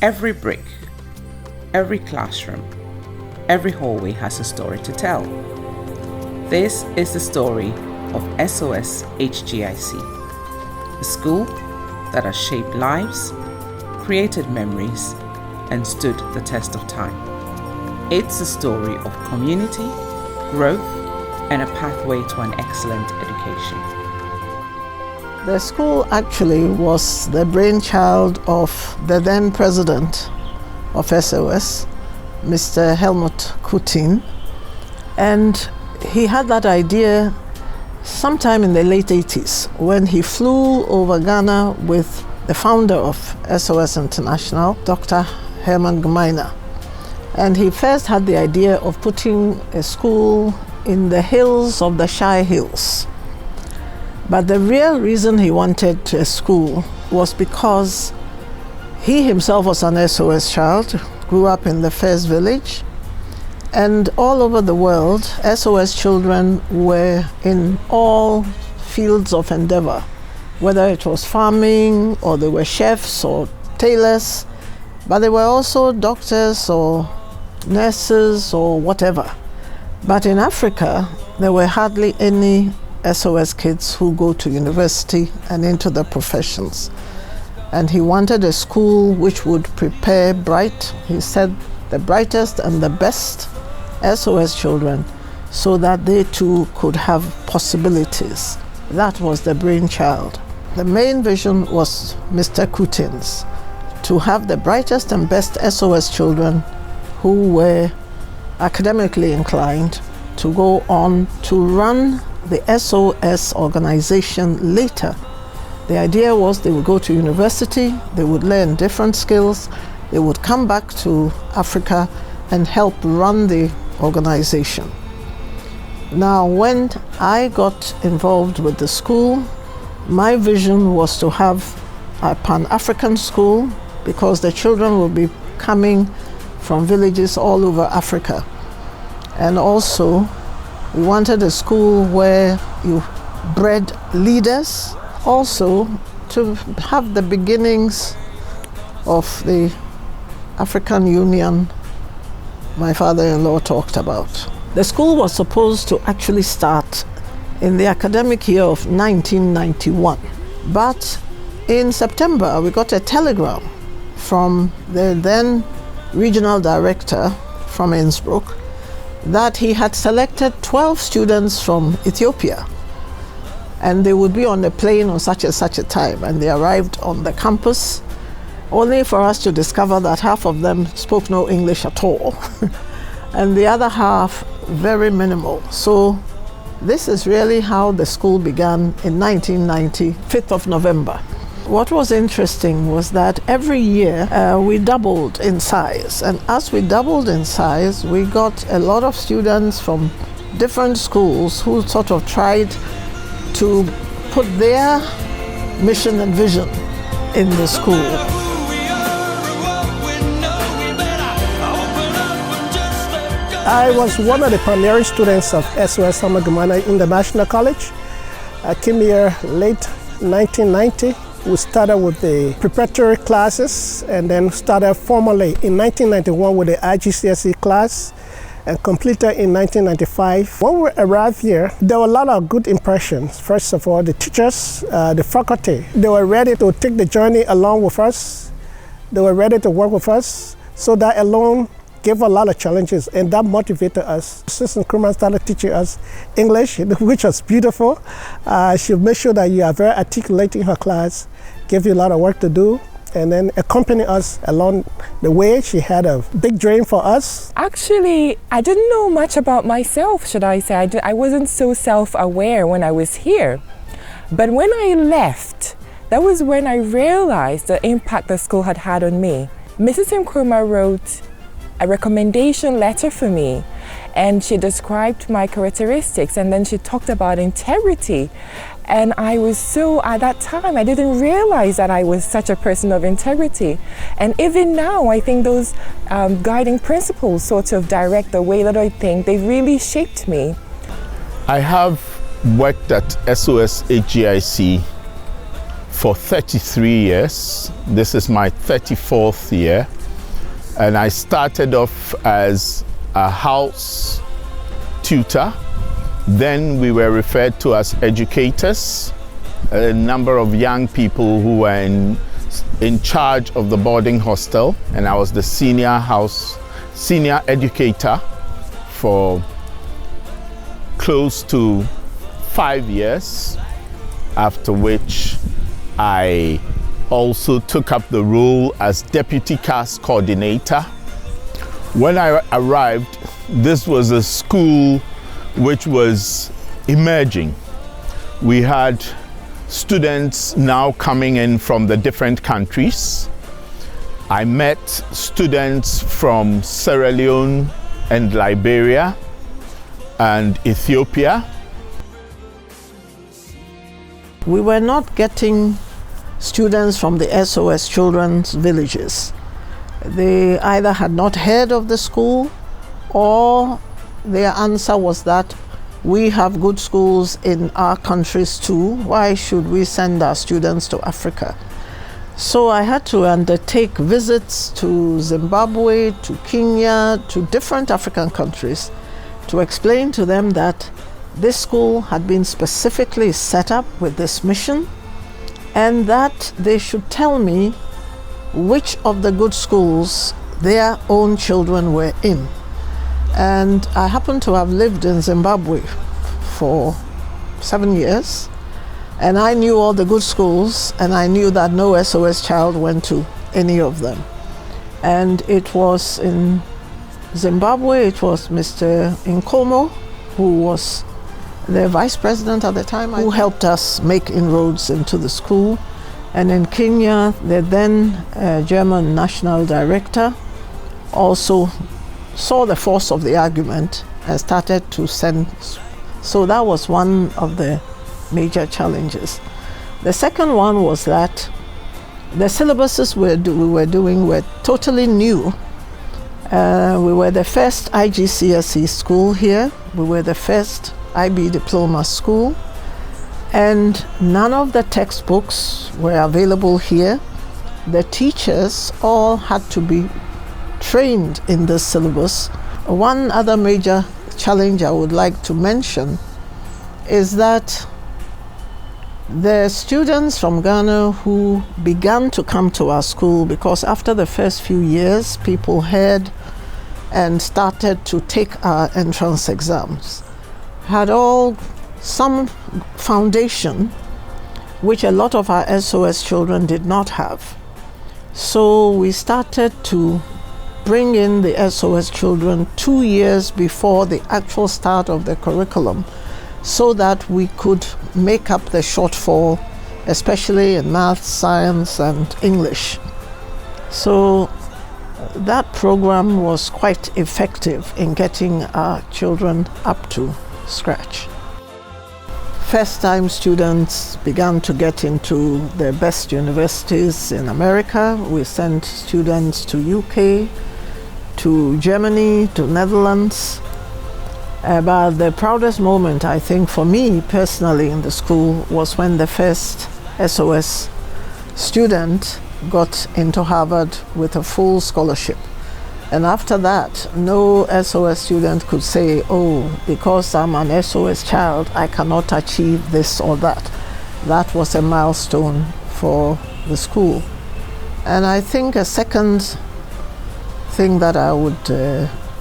Every brick, every classroom, every hallway has a story to tell. This is the story of SOS-HGIC, a school that has shaped lives, created memories, and stood the test of time. It's a story of community, growth, and a pathway to an excellent education. The school actually was the brainchild of the then president of SOS, Mr. Helmut Kutin, and he had that idea sometime in the late 80s when he flew over Ghana with the founder of SOS International, Dr. Herman Gmeiner. And he first had the idea of putting a school in the hills of the Shire Hills. But the real reason he wanted a school was because he himself was an SOS child, grew up in the first village, and all over the world, SOS children were in all fields of endeavor, whether it was farming or they were chefs or tailors, but they were also doctors or nurses or whatever. But in Africa, there were hardly any SOS kids who go to university and into the professions. And he wanted a school which would prepare he said, the brightest and the best SOS children so that they too could have possibilities. That was the brainchild. The main vision was Mr. Kutin's, to have the brightest and best SOS children who were academically inclined to go on to run the SOS organization later. The idea was they would go to university, they would learn different skills, they would come back to Africa and help run the organization. Now, when I got involved with the school, my vision was to have a Pan-African school because the children would be coming from villages all over Africa. And also, we wanted a school where you bred leaders, also to have the beginnings of the African Union my father-in-law talked about. The school was supposed to actually start in the academic year of 1991. But in September, we got a telegram from the then regional director from Innsbruck that he had selected 12 students from Ethiopia, and they would be on the plane on such and such a time, and they arrived on the campus only for us to discover that half of them spoke no English at all and the other half very minimal. So this is really how the school began in 1990, 5th of November. What was interesting was that every year we doubled in size, and as we doubled in size, we got a lot of students from different schools who sort of tried to put their mission and vision in the school. I was one of the pioneering students of SOS Herman Gmeiner International College. I came here late 1990. We started with the preparatory classes and then started formally in 1991 with the IGCSE class and completed in 1995. When we arrived here, there were a lot of good impressions. First of all, the teachers, the faculty, they were ready to take the journey along with us. They were ready to work with us. So that alone gave a lot of challenges, and that motivated us. Assistant Nkrumah started teaching us English, which was beautiful. She made sure that you are very articulate in her class, gave you a lot of work to do, and then accompanied us along the way. She had a big dream for us. Actually, I didn't know much about myself, should I say. I wasn't so self-aware when I was here. But when I left, that was when I realized the impact the school had had on me. Mrs. Nkrumah wrote a recommendation letter for me, and she described my characteristics, and then she talked about integrity. And I was so, at that time, I didn't realize that I was such a person of integrity. And even now, I think those guiding principles sort of direct the way that I think. They really shaped me. I have worked at SOS-HGIC for 33 years. This is my 34th year. And I started off as a house tutor. Then we were referred to as educators, a number of young people who were in charge of the boarding hostel, and I was the senior educator for close to 5 years, after which I also took up the role as deputy CAS coordinator. When I arrived, this was a school which was emerging. We had students now coming in from the different countries. I met students from Sierra Leone and Liberia and Ethiopia. We were not getting students from the SOS children's villages. They either had not heard of the school, or their answer was that we have good schools in our countries too. Why should we send our students to Africa? So I had to undertake visits to Zimbabwe, to Kenya, to different African countries to explain to them that this school had been specifically set up with this mission, and that they should tell me which of the good schools their own children were in. And I happen to have lived in Zimbabwe for 7 years, and I knew all the good schools, and I knew that no SOS child went to any of them. And it was in Zimbabwe, it was Mr. Nkomo, who was the vice president at the time, who helped us make inroads into the school. And in Kenya, the then German national director also saw the force of the argument and started to send. So that was one of the major challenges. The second one was that the syllabuses we were doing were totally new. We were the first IGCSE school here. We were the first IB diploma school, and none of the textbooks were available here. The teachers all had to be trained in this syllabus. One other major challenge I would like to mention is that the students from Ghana who began to come to our school, because after the first few years people heard and started to take our entrance exams, had all some foundation which a lot of our SOS children did not have. So we started to bring in the SOS children 2 years before the actual start of the curriculum, so that we could make up the shortfall, especially in math, science, and English. So that program was quite effective in getting our children up to scratch. First-time students began to get into the best universities in America. We sent students to UK, to Germany, to Netherlands. But the proudest moment, I think, for me personally in the school was when the first SOS student got into Harvard with a full scholarship. And after that, no SOS student could say, oh, because I'm an SOS child, I cannot achieve this or that. That was a milestone for the school. And I think a second thing that I would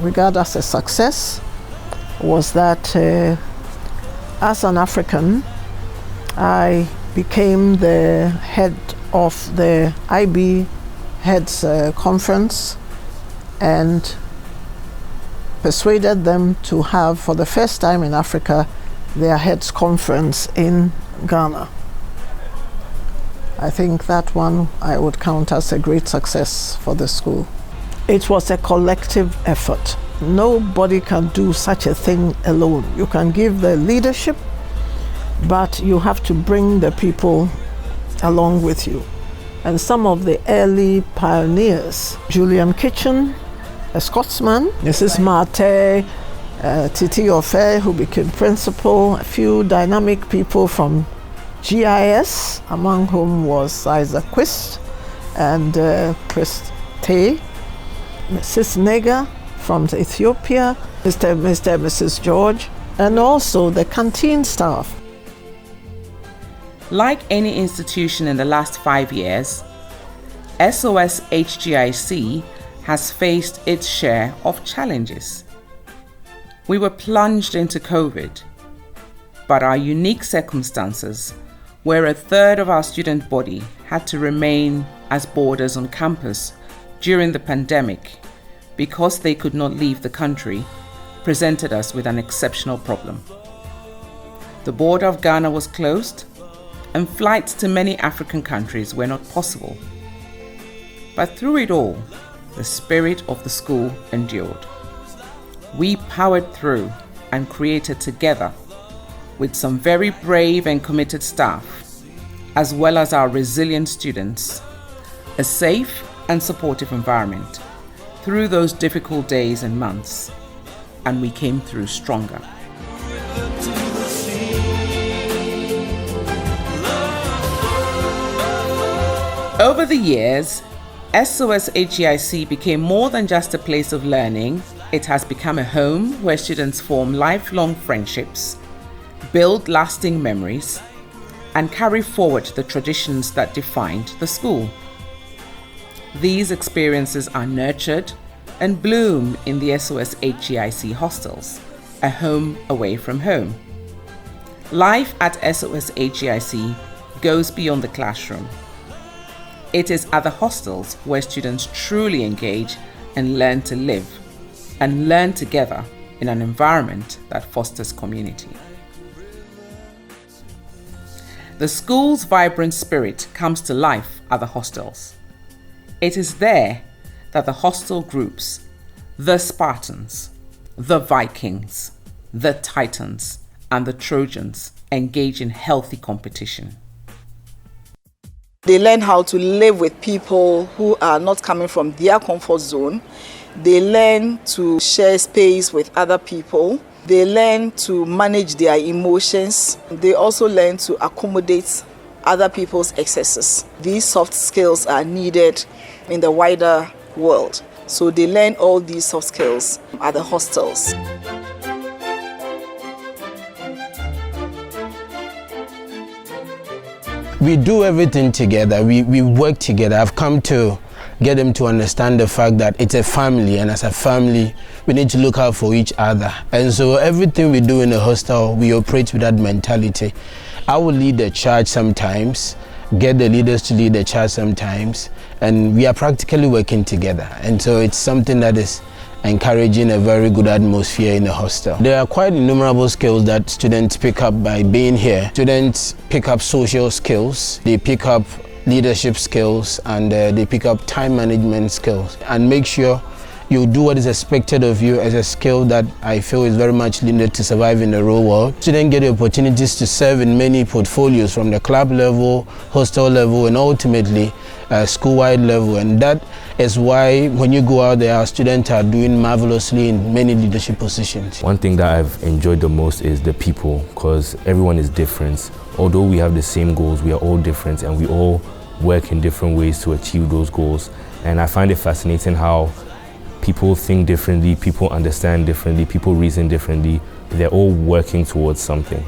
regard as a success was that as an African, I became the head of the IB Heads Conference and persuaded them to have, for the first time in Africa, their Heads Conference in Ghana. I think that one I would count as a great success for the school. It was a collective effort. Nobody can do such a thing alone. You can give the leadership, but you have to bring the people along with you. And some of the early pioneers, Julian Kitchen, a Scotsman, Mrs. Marte, Titi Ofe, who became principal, a few dynamic people from GIS, among whom was Isaac Quist and Chris Tay, Mrs. Nega from Ethiopia, Mr. and Mrs. George, and also the canteen staff. Like any institution in the last 5 years, SOS-HGIC has faced its share of challenges. We were plunged into COVID, but our unique circumstances, where a third of our student body had to remain as boarders on campus during the pandemic because they could not leave the country, presented us with an exceptional problem. The border of Ghana was closed, and flights to many African countries were not possible. But through it all, the spirit of the school endured. We powered through and created together, with some very brave and committed staff, as well as our resilient students, a safe and supportive environment through those difficult days and months, and we came through stronger. Over the years, SOS-HGIC became more than just a place of learning. It has become a home where students form lifelong friendships, build lasting memories, and carry forward the traditions that defined the school. These experiences are nurtured and bloom in the SOS-HGIC hostels, a home away from home. Life at SOS-HGIC goes beyond the classroom. It is at the hostels where students truly engage and learn to live and learn together in an environment that fosters community. The school's vibrant spirit comes to life at the hostels. It is there that the hostel groups, the Spartans, the Vikings, the Titans, and the Trojans engage in healthy competition. They learn how to live with people who are not coming from their comfort zone. They learn to share space with other people. They learn to manage their emotions. They also learn to accommodate other people's excesses. These soft skills are needed in the wider world. So they learn all these soft skills at the hostels. We do everything together, we work together. I've come to get them to understand the fact that it's a family, and as a family we need to look out for each other. And so everything we do in the hostel, we operate with that mentality. I will lead the charge sometimes, get the leaders to lead the charge sometimes, and we are practically working together. And so it's something that is encouraging a very good atmosphere in the hostel. There are quite innumerable skills that students pick up by being here. Students pick up social skills, they pick up leadership skills, and they pick up time management skills. And make sure you do what is expected of you as a skill that I feel is very much needed to survive in the real world. Students get the opportunities to serve in many portfolios from the club level, hostel level, and ultimately school-wide level. And that is why when you go out there, our students are doing marvelously in many leadership positions. One thing that I've enjoyed the most is the people, because everyone is different. Although we have the same goals, we are all different, and we all work in different ways to achieve those goals. And I find it fascinating how people think differently, people understand differently, people reason differently. They're all working towards something.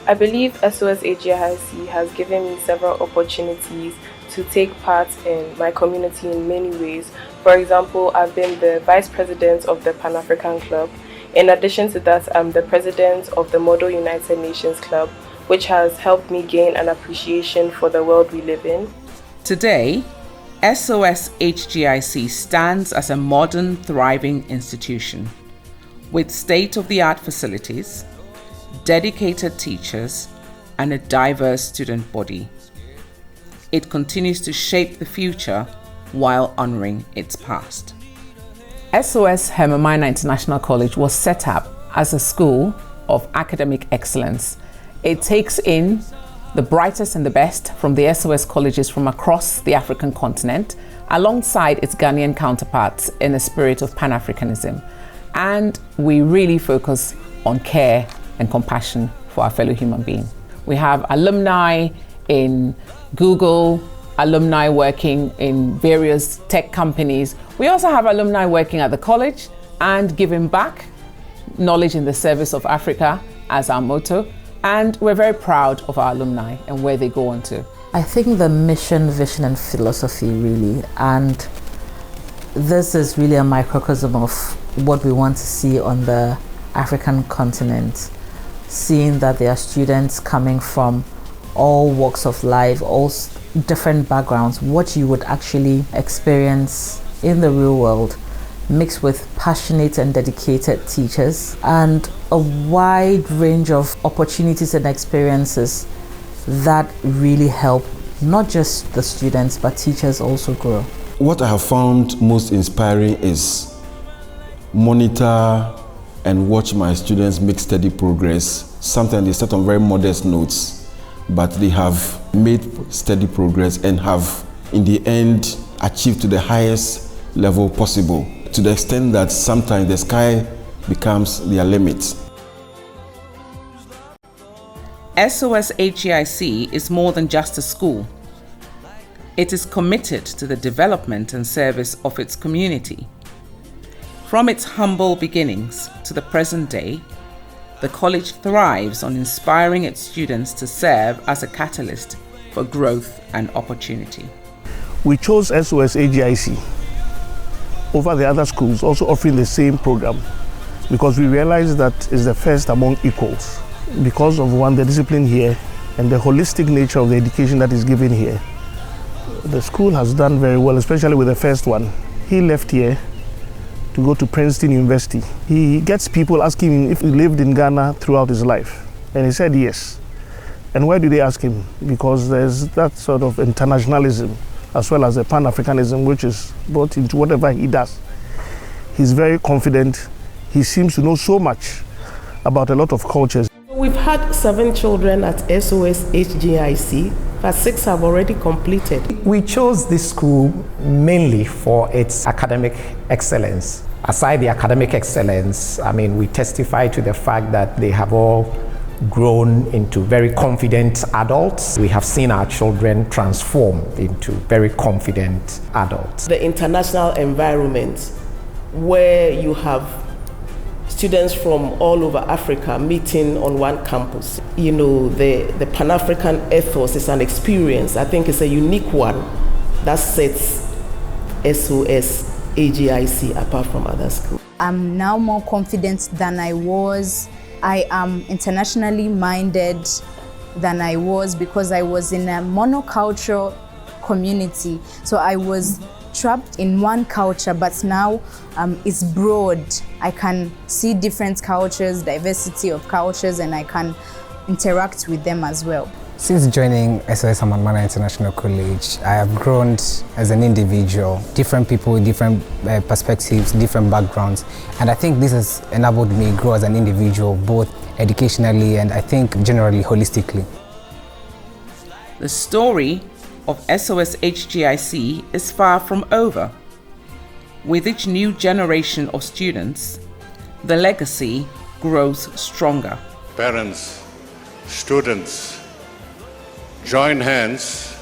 I believe SOS-HGIC has given me several opportunities to take part in my community in many ways. For example, I've been the Vice President of the Pan-African Club. In addition to that, I'm the President of the Model United Nations Club, which has helped me gain an appreciation for the world we live in. Today, SOS-HGIC stands as a modern, thriving institution with state-of-the-art facilities, dedicated teachers, and a diverse student body. It continues to shape the future while honoring its past. SOS Hermamina International College was set up as a school of academic excellence. It takes in the brightest and the best from the SOS colleges from across the African continent, alongside its Ghanaian counterparts in a spirit of Pan-Africanism. And we really focus on care and compassion for our fellow human being. We have alumni in Google, alumni working in various tech companies. We also have alumni working at the college and giving back, knowledge in the service of Africa as our motto. And we're very proud of our alumni and where they go on to. I think the mission, vision and philosophy really, and this is really a microcosm of what we want to see on the African continent, seeing that there are students coming from all walks of life, all different backgrounds, what you would actually experience in the real world, mixed with passionate and dedicated teachers, and a wide range of opportunities and experiences that really help not just the students, but teachers also grow. What I have found most inspiring is monitor and watch my students make steady progress. Sometimes they start on very modest notes, but they have made steady progress and have, in the end, achieved to the highest level possible, to the extent that sometimes the sky becomes their limit. SOS-HGIC is more than just a school. It is committed to the development and service of its community. From its humble beginnings to the present day, the college thrives on inspiring its students to serve as a catalyst for growth and opportunity. We chose SOS-HGIC over the other schools also offering the same program because we realized that it's the first among equals. Because of one, the discipline here and the holistic nature of the education that is given here. The school has done very well, especially with the first one. He left here to go to Princeton University. He gets people asking him if he lived in Ghana throughout his life. And he said yes. And why do they ask him? Because there's that sort of internationalism as well as the Pan-Africanism which is brought into whatever he does. He's very confident. He seems to know so much about a lot of cultures. We've had 7 children at SOS-HGIC, but 6 have already completed. We chose this school mainly for its academic excellence. Aside the academic excellence, we testify to the fact that they have all grown into very confident adults. We have seen our children transform into very confident adults. The international environment where you have students from all over Africa meeting on one campus. You know, the Pan-African ethos is an experience. I think it's a unique one that sets SOS-HGIC apart from other schools. I'm now more confident than I was. I am internationally minded than I was because I was in a monocultural community. So I was trapped in one culture, but now it's broad. I can see different cultures, diversity of cultures, and I can interact with them as well. Since joining SOS Hamad International College, I have grown as an individual, different people with different perspectives, different backgrounds, and I think this has enabled me to grow as an individual, both educationally and I think generally holistically. The story of SOS-HGIC is far from over. With each new generation of students, the legacy grows stronger. Parents, students, join hands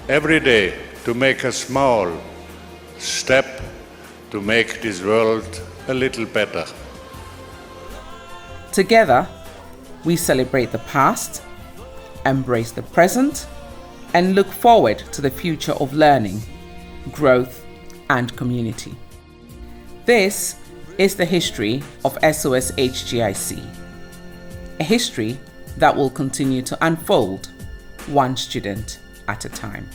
every day to make a small step to make this world a little better. Together, we celebrate the past, embrace the present, and look forward to the future of learning, growth, and community. This is the history of SOS-HGIC, a history that will continue to unfold one student at a time.